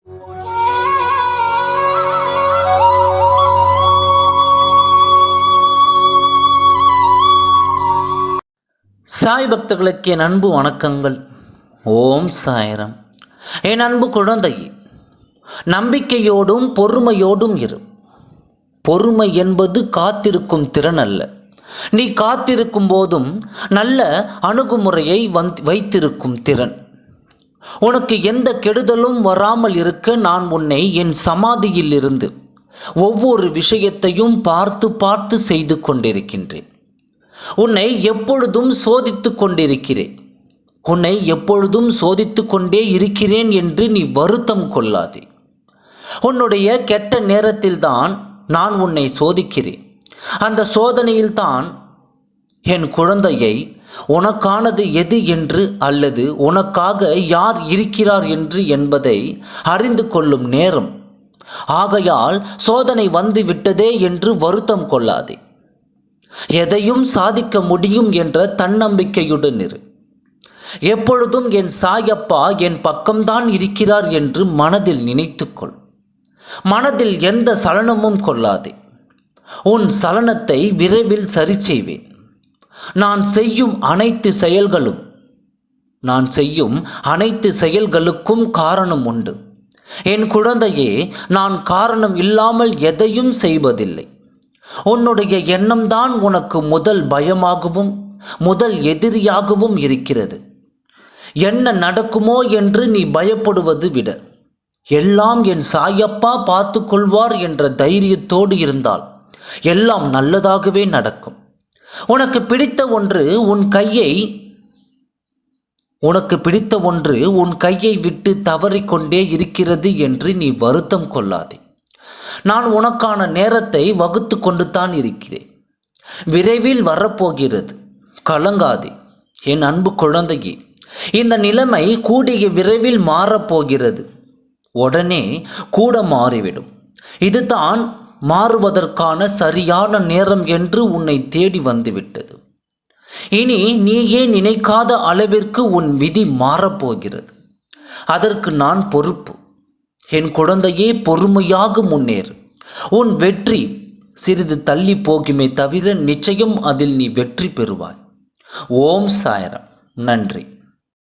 சாய் பக்தர்களுக்கு என் அன்பு வணக்கங்கள். ஓம் சாய்ராம். என் அன்பு குழந்தையே, நம்பிக்கையோடும் பொறுமையோடும் இரு. பொறுமை என்பது காத்திருக்கும் திறன் அல்ல. நீ காத்திருக்கும் போதும் நல்ல அணுகுமுறையை வைத்திருக்கும் திறன். உனக்கு எந்த கெடுதலும் வராமல் இருக்க நான் உன்னை என் சமாதியில் இருந்து ஒவ்வொரு விஷயத்தையும் பார்த்து பார்த்து செய்து கொண்டிருக்கின்றேன். உன்னை எப்பொழுதும் சோதித்து கொண்டிருக்கிறேன். உன்னை எப்பொழுதும் சோதித்து கொண்டே இருக்கிறேன் என்று நீ வருத்தம் கொள்ளாதே. உன்னுடைய கெட்ட நேரத்தில்தான் நான் உன்னை சோதிக்கிறேன். அந்த சோதனையில்தான் என் குழந்தையை உனக்கானது எது என்று அல்லது உனக்காக யார் இருக்கிறார் என்று என்பதை அறிந்து கொள்ளும் நேரம். ஆகையால் சோதனை வந்து விட்டதே என்று வருத்தம் கொள்ளாதே. எதையும் சாதிக்க முடியும் என்ற தன்னம்பிக்கையுடன் இரு. எப்பொழுதும் என் சாயப்பா என் பக்கம்தான் இருக்கிறார் என்று மனதில் நினைத்துக்கொள். மனதில் எந்த சலனமும் கொள்ளாதே. உன் சலனத்தை விரைவில் சரி செய்வேன். நான் செய்யும் அனைத்து செயல்களுக்கும் காரணம் உண்டு. என் குழந்தையே, நான் காரணம் இல்லாமல் எதையும் செய்வதில்லை. உன்னுடைய எண்ணம்தான் உனக்கு முதல் பயமாகவும் முதல் எதிரியாகவும் இருக்கிறது. என்ன நடக்குமோ என்று நீ பயப்படுவது விட, எல்லாம் என் சாயப்பா பார்த்து கொள்வார் என்ற தைரியத்தோடு இருந்தால் எல்லாம் நல்லதாகவே நடக்கும். உனக்கு பிடித்த ஒன்று உன் கையை விட்டு தவறிக்கொண்டே இருக்கிறது என்று நீ வருத்தம் கொள்ளாதே. நான் உனக்கான நேரத்தை வகுத்து கொண்டு தான் இருக்கிறேன். விரைவில் வரப்போகிறது. கலங்காதே என் அன்பு குழந்தையே. இந்த நிலைமை கூடிய விரைவில் மாறப்போகிறது. உடனே கூட மாறிவிடும். இதுதான் மாறுவதற்கான சரியான நேரம் என்று உன்னை தேடி வந்துவிட்டது. இனி நீயே நினைக்காத அளவிற்கு உன் விதி மாறப்போகிறது. அதற்கு நான் பொறுப்பு. என் குழந்தையே, பொறுமையாக முன்னேறு. உன் வெற்றி சிறிது தள்ளி போகுமே தவிர நிச்சயம் அதில் நீ வெற்றி பெறுவாய். ஓம் சாய்ராம். நன்றி.